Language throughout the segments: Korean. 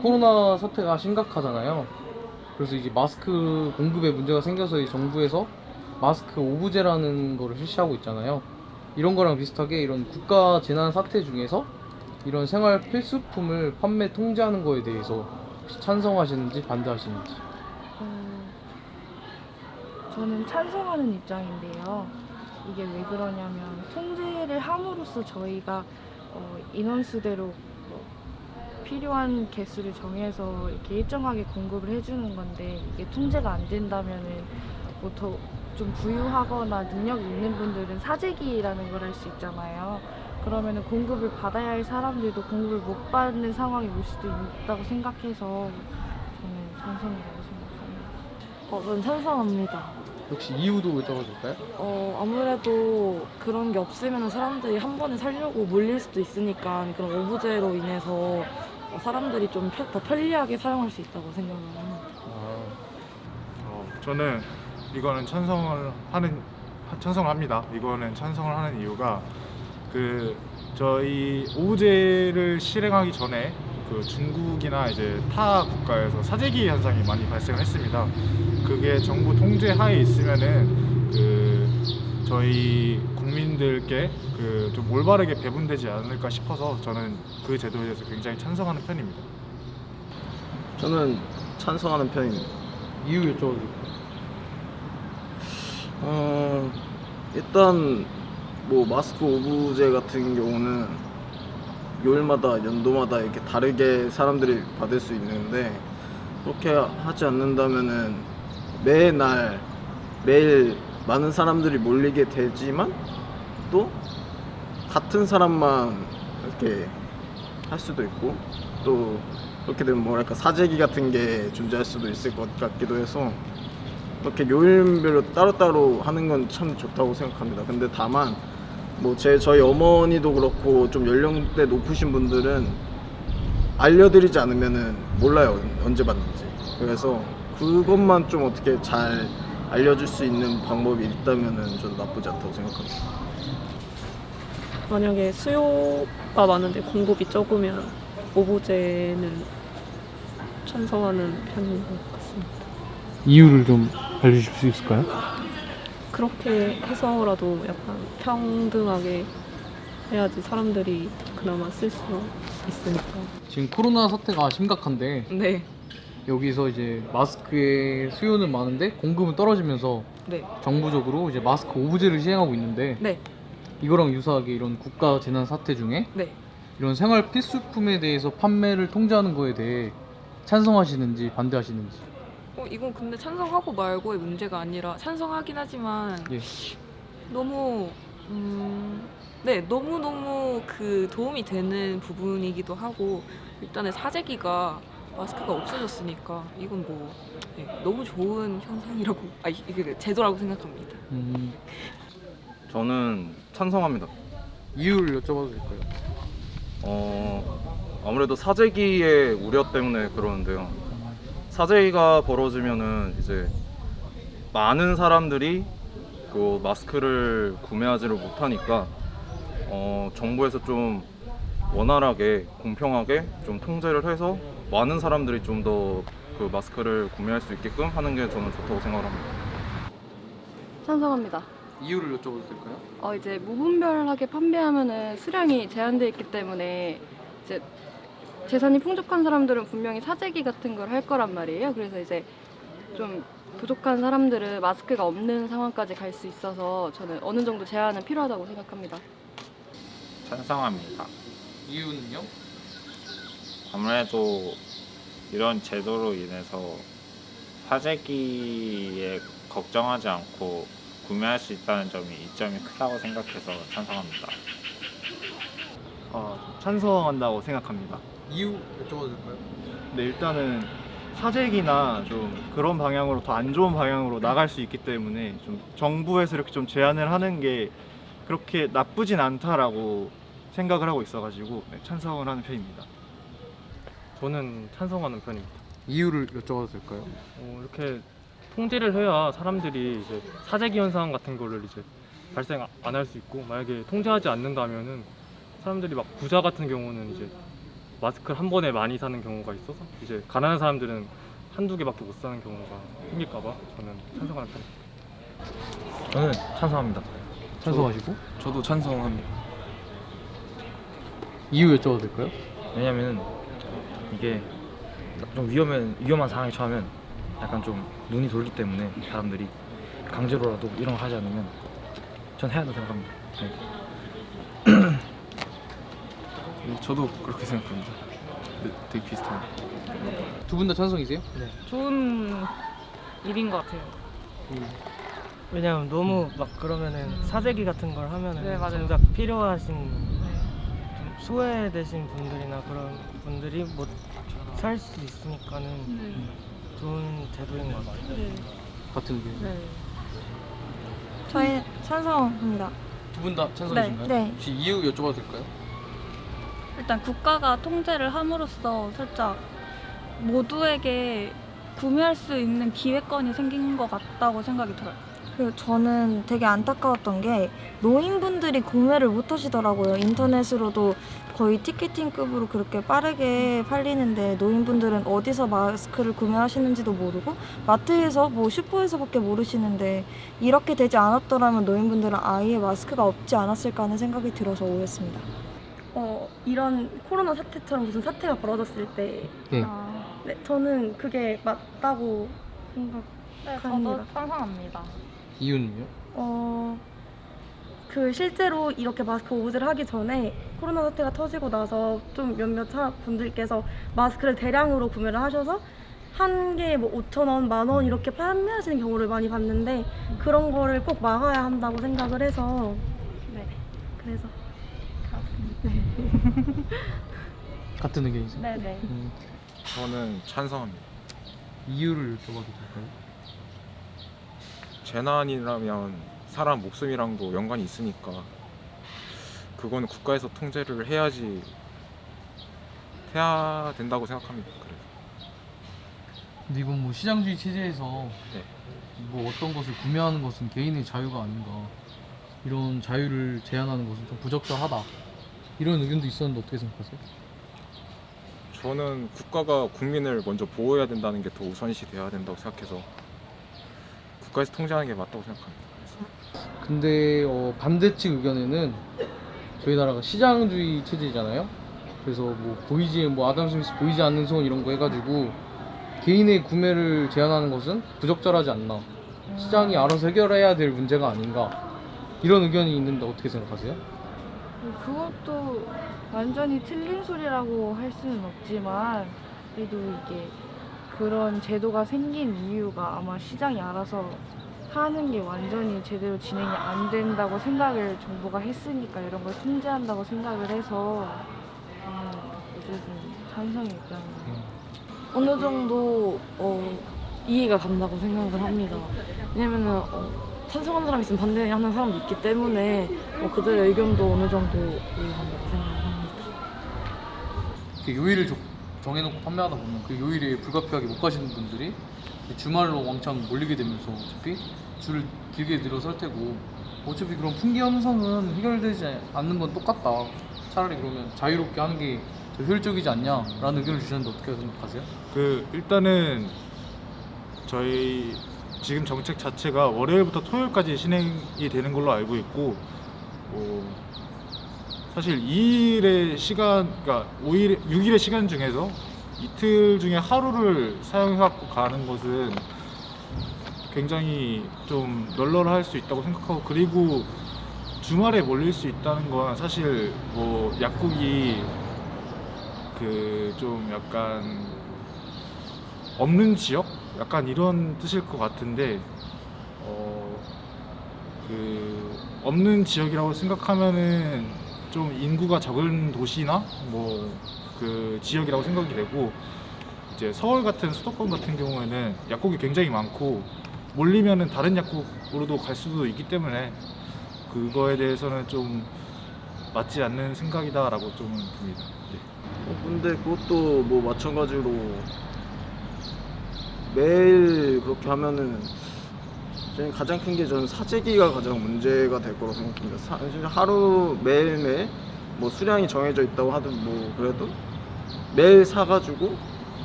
코로나 사태가 심각하잖아요. 그래서 이제 마스크 공급에 문제가 생겨서 이 정부에서 마스크 오브제라는 거를 실시하고 있잖아요. 이런 거랑 비슷하게 이런 국가 재난 사태 중에서 이런 생활 필수품을 판매 통제하는 거에 대해서 혹시 찬성하시는지 반대하시는지. 어, 저는 찬성하는 입장인데요. 이게 왜 그러냐면 통제를 함으로써 저희가 인원수대로 필요한 개수를 정해서 이렇게 일정하게 공급을 해주는 건데, 이게 통제가 안 된다면은 뭐 더 좀 부유하거나 능력이 있는 분들은 사재기라는 걸 할 수 있잖아요. 그러면은 공급을 받아야 할 사람들도 공급을 못 받는 상황이 올 수도 있다고 생각해서 저는 찬성이라고 생각합니다. 전 찬성합니다. 혹시 이유도 여쭤봐도 될까요? 아무래도 그런 게 없으면 사람들이 한 번에 살려고 몰릴 수도 있으니까 그런 오브제로 인해서 사람들이 좀 더 편리하게 사용할 수 있다고 생각을 합니다. 저는 이거는 찬성을 합니다. 이거는 찬성을 하는 이유가 저희 오브제를 실행하기 전에 중국이나 이제 타 국가에서 사재기 현상이 많이 발생을 했습니다. 그게 정부 통제 하에 있으면은 저희 국민들께 좀 올바르게 배분되지 않을까 싶어서 저는 그 제도에 대해서 굉장히 찬성하는 편입니다. 저는 찬성하는 편입니다. 이유 여쭤봐도 될까요? 일단 뭐 마스크 오브제 같은 경우는 요일마다 연도마다 이렇게 다르게 사람들이 받을 수 있는데, 그렇게 하지 않는다면은 매날 매일 많은 사람들이 몰리게 되지만 또 같은 사람만 이렇게 할 수도 있고, 또 그렇게 되면 뭐랄까 사재기 같은 게 존재할 수도 있을 것 같기도 해서 이렇게 요일별로 따로따로 하는 건 참 좋다고 생각합니다. 근데 다만 뭐 저희 어머니도 그렇고 좀 연령대 높으신 분들은 알려드리지 않으면은 몰라요, 언제 받는지. 그래서 그것만 좀 어떻게 잘 알려줄 수 있는 방법이 있다면은 저는 나쁘지 않다고 생각합니다. 만약에 수요가 많은데 공급이 적으면 오브제는 찬성하는 편인 것 같습니다. 이유를 좀 알려주실 수 있을까요? 그렇게 해서라도 약간 평등하게 해야지 사람들이 그나마 쓸 수 있으니까. 지금 코로나 사태가 심각한데 네, 여기서 이제 마스크의 수요는 많은데 공급은 떨어지면서 네, 정부적으로 이제 마스크 오브제를 시행하고 있는데, 네, 이거랑 유사하게 이런 국가 재난 사태 중에 네. 이런 생활 필수품에 대해서 판매를 통제하는 거에 대해 찬성하시는지 반대하시는지. 이건 근데 찬성하고 말고의 문제가 아니라 찬성하긴 하지만 예. 너무 네, 너무너무 도움이 되는 부분이기도 하고, 일단은 사재기가 마스크가 없어졌으니까 이건 네, 너무 좋은 현상이라고 이게 제도라고 생각합니다. 저는 찬성합니다. 이유를 여쭤봐도 될까요? 아무래도 사재기의 우려 때문에 그러는데요. 사재기가 벌어지면은 이제 많은 사람들이 그 마스크를 구매하지를 못하니까 정부에서 좀 원활하게 공평하게 좀 통제를 해서 많은 사람들이 좀 더 그 마스크를 구매할 수 있게끔 하는 게 저는 좋다고 생각합니다. 찬성합니다. 이유를 여쭤봐도 될까요? 이제 무분별하게 판매하면은 수량이 제한되어 있기 때문에 이제 재산이 풍족한 사람들은 분명히 사재기 같은 걸 할 거란 말이에요. 그래서 이제 좀 부족한 사람들은 마스크가 없는 상황까지 갈 수 있어서 저는 어느 정도 제한은 필요하다고 생각합니다. 찬성합니다. 이유는요? 아무래도 이런 제도로 인해서 사재기에 걱정하지 않고 구매할 수 있다는 점이 이점이 크다고 생각해서 찬성합니다. 찬성한다고 생각합니다. 이유 여쭤봐도 될까요? 네, 일단은 사재기나 좀 그런 방향으로 더 안 좋은 방향으로 나갈 수 있기 때문에 좀 정부에서 이렇게 좀 제한을 하는 게 그렇게 나쁘진 않다라고 생각을 하고 있어가지고 찬성을 하는 편입니다. 저는 찬성하는 편입니다. 이유를 여쭤봐도 될까요? 이렇게 통제를 해야 사람들이 이제 사재기 현상 같은 거를 이제 발생 안 할 수 있고, 만약에 통제하지 않는다면은 사람들이 막 부자 같은 경우는 이제 마스크를 한 번에 많이 사는 경우가 있어서 이제 가난한 사람들은 한두 개밖에 못 사는 경우가 생길까봐 저는 찬성하는 편입니다. 저는 찬성합니다. 찬성하시고 저도 찬성합니다. 이유 여쭤봐도 될까요? 왜냐면 이게 좀 위험한 상황에 처하면 약간 좀 눈이 돌기 때문에 사람들이 강제로라도 이런 거 하지 않으면 전 해야 한다고 생각합니다. 네. 네, 저도 그렇게 생각합니다. 네, 되게 비슷한. 두 분 다 찬성이세요? 네. 좋은 일인 것 같아요. 왜냐면 너무 막 그러면은 사재기 같은 걸 하면은 네, 맞아요. 정작 필요하신 좀 소외되신 분들이나 그런 분들이 못 살 수 있으니까는 좋은 제도인 것 같아요. 같은 의견. 네. 저희 찬성합니다. 두 분 다 찬성이신가요? 네. 혹시 이유 여쭤봐도 될까요? 일단 국가가 통제를 함으로써 살짝 모두에게 구매할 수 있는 기회권이 생긴 것 같다고 생각이 들어요. 그리고 저는 되게 안타까웠던 게 노인분들이 구매를 못 하시더라고요. 인터넷으로도 거의 티켓팅급으로 그렇게 빠르게 팔리는데 노인분들은 어디서 마스크를 구매하시는지도 모르고 마트에서 뭐 슈퍼에서밖에 모르시는데 이렇게 되지 않았더라면 노인분들은 아예 마스크가 없지 않았을까 하는 생각이 들어서 오해했습니다. 이런 코로나 사태처럼 무슨 사태가 벌어졌을 때 네, 저는 그게 맞다고 생각합니다. 저도 찬성합니다. 이유는요? 실제로 이렇게 마스크 오브제를 하기 전에 코로나 사태가 터지고 나서 좀 몇몇 분들께서 마스크를 대량으로 구매를 하셔서 한 개에 뭐 5,000원, 10,000원 이렇게 판매하시는 경우를 많이 봤는데 그런 거를 꼭 막아야 한다고 생각을 해서 네, 그래서 같은 의견이세요? 네네. 저는 찬성합니다. 이유를 여쭤봐도 될까요? 재난이라면 사람 목숨이랑도 연관이 있으니까 그거는 국가에서 통제를 해야 된다고 생각합니다. 그래서. 근데 이건 뭐 시장주의 체제에서 뭐 어떤 것을 구매하는 것은 개인의 자유가 아닌가, 이런 자유를 제한하는 것은 좀 부적절하다, 이런 의견도 있었는데 어떻게 생각하세요? 저는 국가가 국민을 먼저 보호해야 된다는 게 더 우선시 돼야 된다고 생각해서 국가에서 통제하는 게 맞다고 생각합니다. 근데 반대측 의견에는 저희 나라가 시장주의 체제잖아요. 그래서 뭐 아담 스미스 보이지 않는 소원 이런 거 해가지고 개인의 구매를 제한하는 것은 부적절하지 않나, 시장이 알아서 해결해야 될 문제가 아닌가, 이런 의견이 있는데 어떻게 생각하세요? 그것도 완전히 틀린 소리라고 할 수는 없지만 그래도 이게 그런 제도가 생긴 이유가 아마 시장이 알아서 하는 게 완전히 제대로 진행이 안 된다고 생각을 정부가 했으니까 이런 걸 통제한다고 생각을 해서 어쨌든 찬성의 입장이에요. 어느 정도 이해가 간다고 생각을 합니다. 왜냐면은 찬성하는 사람이 있으면 반대하는 사람도 있기 때문에 그들의 의견도 어느 정도 이해가 간다고 생각합니다. 요일을 정해놓고 판매하다 보면 그 요일에 불가피하게 못 가시는 분들이 주말로 왕창 몰리게 되면서 어차피 줄을 길게 늘어설 테고, 어차피 그런 풍기 현상은 해결되지 않는 건 똑같다, 차라리 그러면 자유롭게 하는 게 더 효율적이지 않냐라는 의견을 주셨는데 어떻게 생각하세요? 일단은 저희 지금 정책 자체가 월요일부터 토요일까지 진행이 되는 걸로 알고 있고, 사실 2일의 시간, 그러니까 6일의 시간 중에서 이틀 중에 하루를 사용해갖고 가는 것은 굉장히 좀 널널할 수 있다고 생각하고, 그리고 주말에 몰릴 수 있다는 건 사실 약국이 좀 약간 없는 지역? 약간 이런 뜻일 것 같은데, 없는 지역이라고 생각하면은 좀 인구가 적은 도시나 그 지역이라고 생각이 되고, 이제 서울 같은 수도권 같은 경우에는 약국이 굉장히 많고 몰리면은 다른 약국으로도 갈 수도 있기 때문에 그거에 대해서는 좀 맞지 않는 생각이다라고 좀 봅니다. 근데 그것도 마찬가지로 매일 그렇게 하면은 가장 큰 게 저는 사재기가 가장 문제가 될 거라고 생각합니다. 하루 매일매일 수량이 정해져 있다고 하든 그래도 매일 사가지고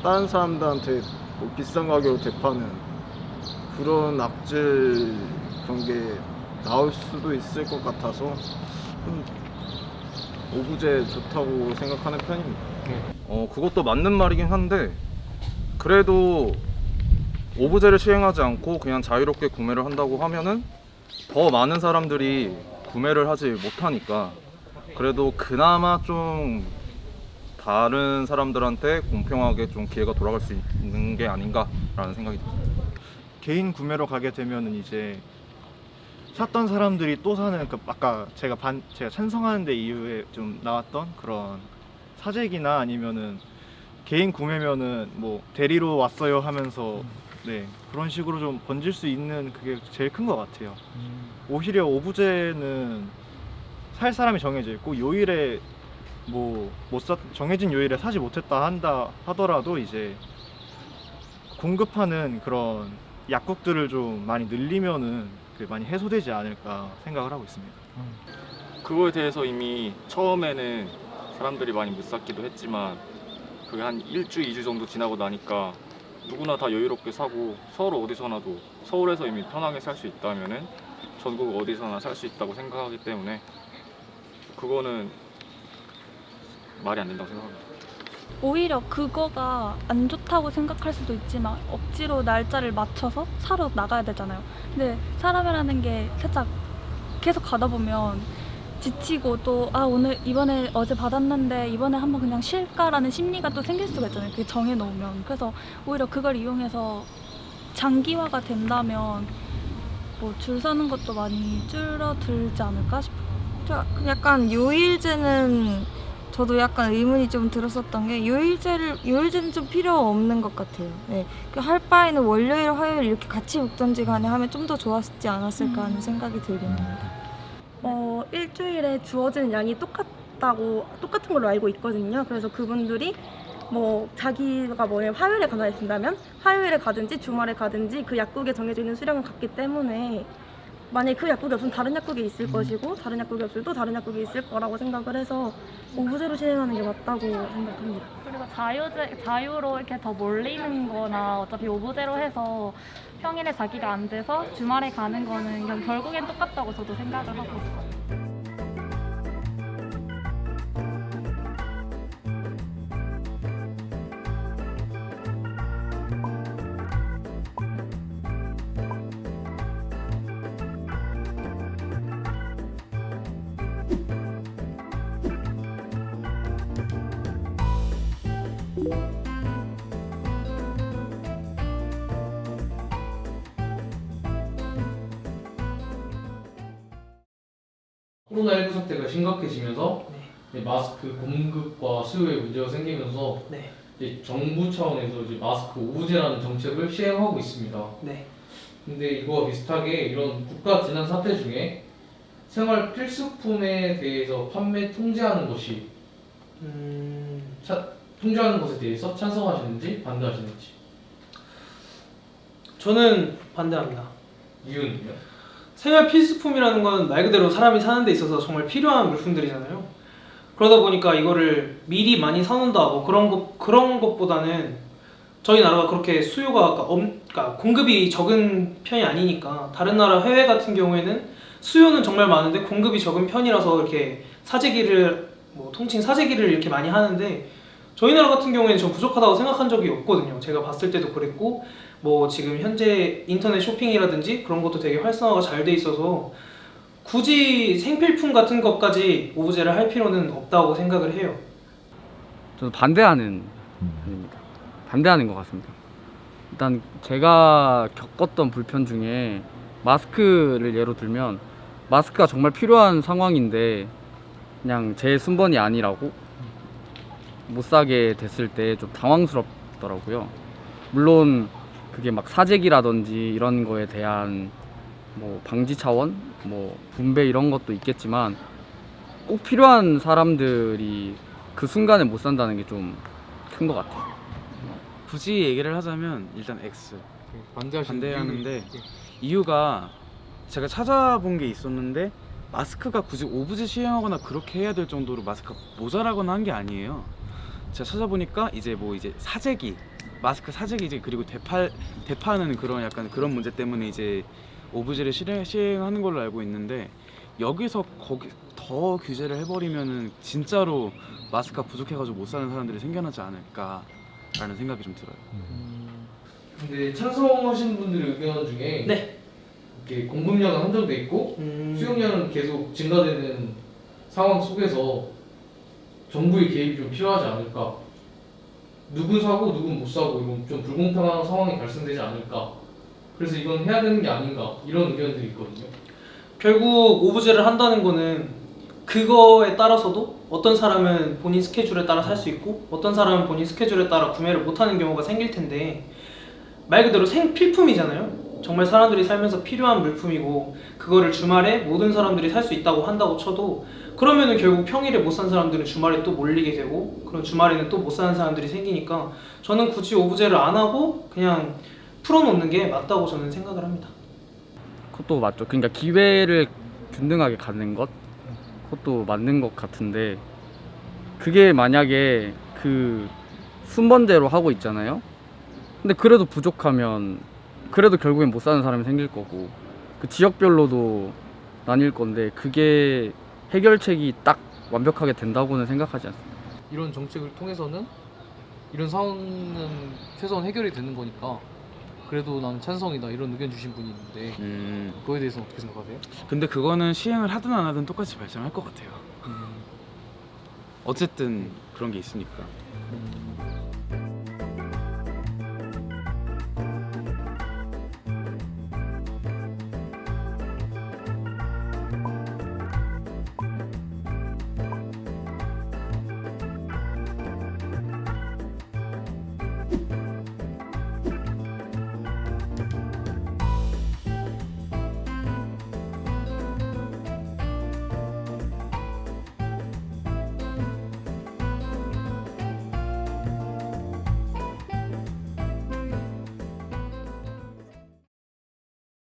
다른 사람들한테 뭐 비싼 가격으로 대파는 그런 악질 그런 게 나올 수도 있을 것 같아서 오브제 좋다고 생각하는 편입니다. 그것도 맞는 말이긴 한데 그래도 오브제를 시행하지 않고 그냥 자유롭게 구매를 한다고 하면은 더 많은 사람들이 구매를 하지 못하니까 그래도 그나마 좀 다른 사람들한테 공평하게 좀 기회가 돌아갈 수 있는 게 아닌가라는 생각이 듭니다. 개인 구매로 가게 되면은 이제 샀던 사람들이 또 사는 그 아까 제가 찬성하는 데 이후에 좀 나왔던 그런 사재기나 아니면은 개인 구매면은 뭐 대리로 왔어요 하면서 네 그런 식으로 좀 번질 수 있는 그게 제일 큰 것 같아요. 오히려 오브제는 살 사람이 정해져 있고 요일에 뭐 정해진 요일에 사지 못했다 한다 하더라도 이제 공급하는 그런 약국들을 좀 많이 늘리면은 많이 해소되지 않을까 생각을 하고 있습니다. 그거에 대해서 이미 처음에는 사람들이 많이 못 샀기도 했지만 그게 한 1주, 2주 정도 지나고 나니까 누구나 다 여유롭게 사고 서울 어디서나도 서울에서 이미 편하게 살 수 있다면은 전국 어디서나 살 수 있다고 생각하기 때문에 그거는 말이 안 된다고 생각합니다. 오히려 그거가 안 좋다고 생각할 수도 있지만 억지로 날짜를 맞춰서 사러 나가야 되잖아요. 근데 사람이라는 게 살짝 계속 가다 보면 지치고 또 오늘 이번에 어제 받았는데 이번에 한번 그냥 쉴까라는 심리가 또 생길 수가 있잖아요. 그게 정해놓으면. 그래서 오히려 그걸 이용해서 장기화가 된다면 뭐 줄 서는 것도 많이 줄어들지 않을까 싶어요. 약간 요일제는 저도 약간 의문이 좀 들었었던 게 요일제는 좀 필요 없는 것 같아요. 네. 할 바에는 월요일, 화요일 이렇게 같이 묶던지 간에 하면 좀 더 좋았지 않았을까 하는 생각이 들긴 합니다. 일주일에 주어지는 양이 똑같은 걸로 알고 있거든요. 그래서 그분들이 뭐 자기가 뭐냐면 화요일에 가야 된다면 화요일에 가든지 주말에 가든지 그 약국에 정해져 있는 수량을 갖기 때문에 만약에 그 약국이 없으면 다른 약국에 있을 것이고 다른 약국이 없으면 또 다른 약국에 있을 거라고 생각을 해서 오브제로 시행하는 게 맞다고 생각합니다. 그리고 자유로 이렇게 더 몰리는 거나 어차피 오브제로 해서 평일에 자기가 안 돼서 주말에 가는 거는 그냥 결국엔 똑같다고 저도 생각을 하고 있어요. 코로나19 사태가 심각해지면서 이제 마스크 공급과 수요에 문제가 생기면서 이제 정부 차원에서 이제 마스크 오브제라는 정책을 시행하고 있습니다. 근데 이거와 비슷하게 이런 국가 재난 사태 중에 생활 필수품에 대해서 판매 통제하는 것이 통제하는 것에 대해서 찬성하시는지 반대하시는지. 저는 반대합니다. 이유는요? 생활 필수품이라는 건 말 그대로 사람이 사는 데 있어서 정말 필요한 물품들이잖아요. 그러다 보니까 이거를 미리 많이 사놓는다 뭐 그런 것보다는 저희 나라가 그렇게 수요가 그러니까 공급이 적은 편이 아니니까 다른 나라 해외 같은 경우에는 수요는 정말 많은데 공급이 적은 편이라서 이렇게 사재기를 뭐 통칭 사재기를 이렇게 많이 하는데 저희 나라 같은 경우에는 좀 부족하다고 생각한 적이 없거든요. 제가 봤을 때도 그랬고 뭐 지금 현재 인터넷 쇼핑이라든지 그런 것도 되게 활성화가 잘 돼 있어서 굳이 생필품 같은 것까지 오브제를 할 필요는 없다고 생각을 해요. 저도 반대하는 편입니다. 반대하는 것 같습니다. 일단 제가 겪었던 불편 중에 마스크를 예로 들면 마스크가 정말 필요한 상황인데 그냥 제 순번이 아니라고 못 사게 됐을 때 좀 당황스럽더라고요. 물론 그게 막 사재기라든지 이런 거에 대한 뭐 방지 차원, 뭐 분배 이런 것도 있겠지만 꼭 필요한 사람들이 그 순간에 못 산다는 게 좀 큰 것 같아요. 굳이 얘기를 하자면 일단 X 반대하는데 이유가 제가 찾아본 게 있었는데 마스크가 굳이 오브제 시행하거나 그렇게 해야 될 정도로 마스크가 모자라거나 한 게 아니에요. 제가 찾아보니까 이제 뭐 이제 사재기 마스크 사재기 이제 그리고 대파는 그런 약간 그런 문제 때문에 이제 오브제를 시행하는 걸로 알고 있는데 여기서 거기 더 규제를 해버리면은 진짜로 마스크가 부족해가지고 못 사는 사람들이 생겨나지 않을까라는 생각이 좀 들어요. 근데 찬성하시는 분들의 의견 중에 이렇게 공급량은 한정돼 있고 수용량은 계속 증가되는 상황 속에서 정부의 개입이 좀 필요하지 않을까. 누군 사고 누군 못 사고 이런 좀 불공평한 상황이 발생되지 않을까. 그래서 이건 해야 되는 게 아닌가 이런 의견들이 있거든요. 결국 오브제를 한다는 거는 그거에 따라서도 어떤 사람은 본인 스케줄에 따라 살 수 있고 어떤 사람은 본인 스케줄에 따라 구매를 못하는 경우가 생길 텐데 말 그대로 생필품이잖아요. 정말 사람들이 살면서 필요한 물품이고 그거를 주말에 모든 사람들이 살 수 있다고 한다고 쳐도 그러면은 결국 평일에 못 산 사람들은 주말에 또 몰리게 되고 그럼 주말에는 또 못 사는 사람들이 생기니까 저는 굳이 오브제를 안 하고 그냥 풀어놓는 게 맞다고 저는 생각을 합니다. 그것도 맞죠. 그러니까 기회를 균등하게 갖는 것 그것도 맞는 것 같은데 그게 만약에 그 순번대로 하고 있잖아요. 근데 그래도 부족하면 그래도 결국엔 못 사는 사람이 생길 거고 그 지역별로도 나뉠 건데 그게 해결책이 딱 완벽하게 된다고는 생각하지 않습니다. 이런 정책을 통해서는 이런 상황은 최소한 해결이 되는 거니까 그래도 난 찬성이다 이런 의견 주신 분이 있는데 그거에 대해서 어떻게 생각하세요? 근데 그거는 시행을 하든 안 하든 똑같이 발생할 것 같아요. 어쨌든 그런 게 있으니까.